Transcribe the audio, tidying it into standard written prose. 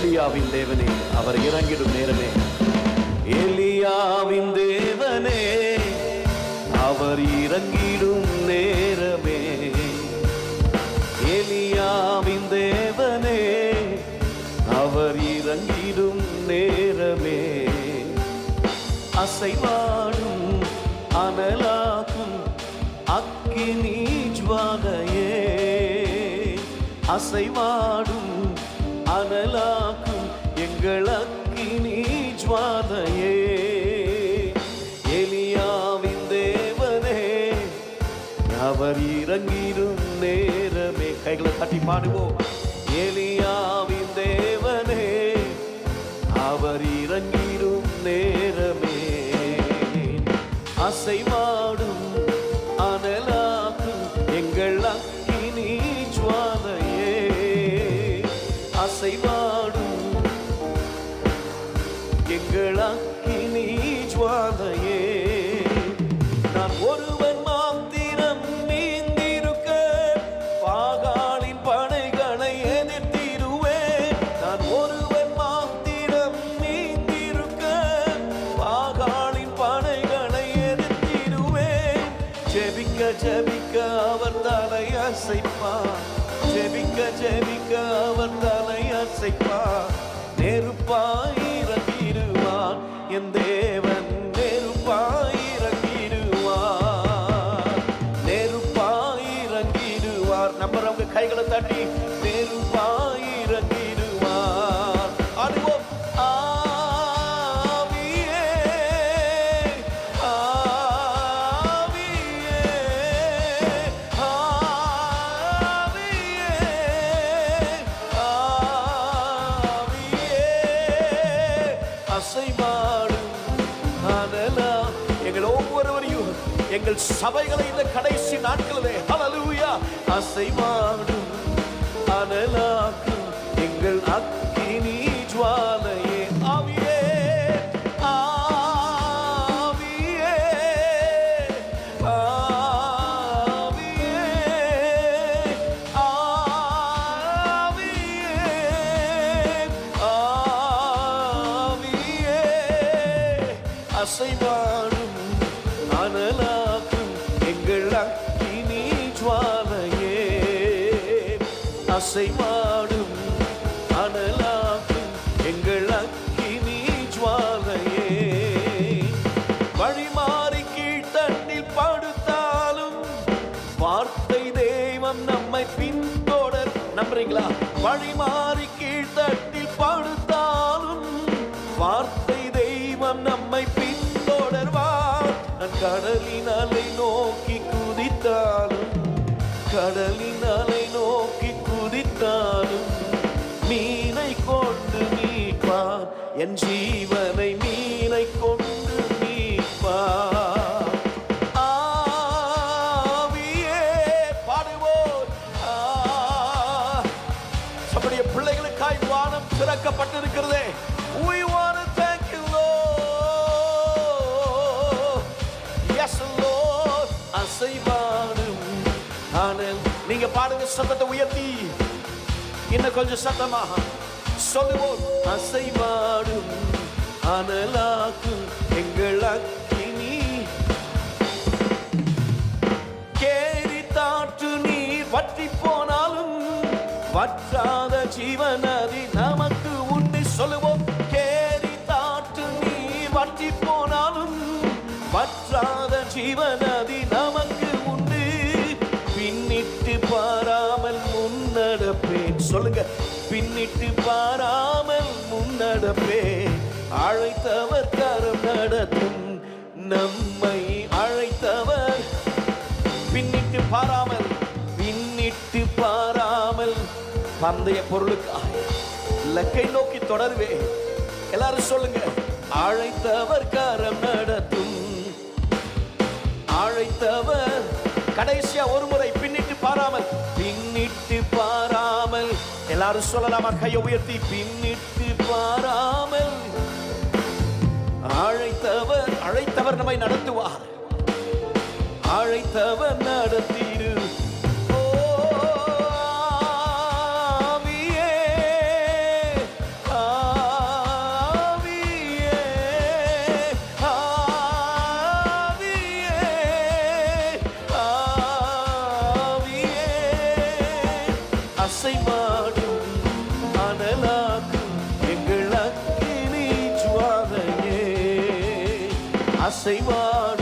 எலியாவின் தேவனே, அவர் இறங்கிடும் நேரமே. எலியாவின் தேவனே, அவர் இறங்கிடும் நேரமே. எலியாவின் தேவனே, அவர் இறங்கிடும் நேரமே. அசைவாடும் அனலாக்கும் அக்கினி ஜுவாலையே, அசைவாடும் அனலாக்கும் எங்கள் அக்கினி ஜுவாலையே. எலியாவின் தேவனே, அவர் இறங்கிடும் நேரமே. கைகளை தட்டி பாடுவோம். எலியாவின் தேவனே, அவர் இறங்கிடும் நேரமே. அசைவாடும் அனலாக்கும் எங்கள் அக்கினி ஜுவாலையே, அசைவாடும் எங்கள் அக்கினி ஜுவாலையே. நான் ஒருவன் மாத்திரம் நீந்திருக்க பாகாலின் படைகளை எதிர்த்திடுவேன். நான் ஒருவன் மாத்திரம் நீந்திருக்க பாகாலின் படைகளை எதிர்த்திடுவேன். ஜெபிக்க ஜெபிக்க அவர் தலை அசைப்பார், ஜெபிக்க ஜெபிக்க அவர் தலை அசைப்பார். நெருப்பாய் இறங்கிடுவார் என் தேவன், நெருப்பாய் இறங்கிடுவார், நெருப்பாய் இறங்கிடுவார். நம்புறவங்க கைகளை தட்டி நெருப்பாய் இறங்கிடுவார். அதுவும் எங்கள் சபைகளை இந்த கடைசி நாட்களிலே ஹல்லேலூயா அசைவாடும் அனலாக்கும் எங்கள் அக்கினி ஜுவாலையே. ஆவியே ஆவியே ஆவியே ஆவியே ஆவியே அசைவாடும் அனலாக்கும் எங்கள் அக்கினி ஜுவாலையே, அசைவாடும் அனலாக்கும் எங்கள் அக்கினி ஜுவாலையே. வழிமாறி கீழ்த்தண்டில் படுத்தாலும் வார்த்தை தெய்வம் நம்மை பின்தொடர். நம்புறீங்களா? வழிமாறி கீழ்த்தண்டில் படுத்தாலும் வார்த்தை தெய்வம் நம்மை பின்தொடர்வார். நான் கடலின் அலை நோக்கி குதித்தாலும், கடலின் அலை நோக்கி குதித்தாலும் மீனை கொண்டு மீட்பார், என் ஜீவனை மீனை கொண்டு மீட்பார். ஆவியே பாடுவோர், நம்முடைய பிள்ளைகளுக்காய் வானம் திறக்கப்பட்டிருக்கிறதே. We want to thank you Lord. Yes Lord. அசைவாடும் அனல். நீங்க பாடுங்க சத்தத்தை உயர்த்தி, இன்னும் கொஞ்சம் சத்தமாக சொல்லுவோம். அசைவாடும் அனலாக்கும் எங்கள் அக்கினி. கேரி தாற்று நீர் வற்றி போனாலும் வற்றாத ஜீவநதி நமக்கு உண்டு. சொல்லுவோம். கேரி தாற்று நீர் வற்றி போனாலும் வற்றாத ஜீவநதி நமக்கு உண்டு. பின்னிட்டு பாராமல் முன்னடப்பேன். சொல்லுங்க. பின்னிட்டு பாராமல் முன்னடப்பேன். அழைத்தவர் கரம் நடத்தும், நம்மை அழைத்தவர். பின்னிட்டு பாராமல், பின்னிட்டு பாராமல் பந்தய பொருளுக்காக இலக்கை நோக்கி தொடர்வே. எல்லாரும் சொல்லுங்க. அழைத்தவர் கரம் நடத்தும், அழைத்தவர். கடைசியா ஒரு முறை பின்னிட்டு பாராமல், பின்னிட்டு பாராமல். எல்லாரும் சொல்லலாமா? கையை உயர்த்தி. பின்னிட்டு பாராமல் அழைத்தவர், அழைத்தவர் நம்மை நடத்துவார். அழைத்தவர் நடத்திடு. ஓ ஆவியே அசைவாடும் அனலாக்கும் எங்கள் அக்கினி ஜுவாலையே அசைவாடும்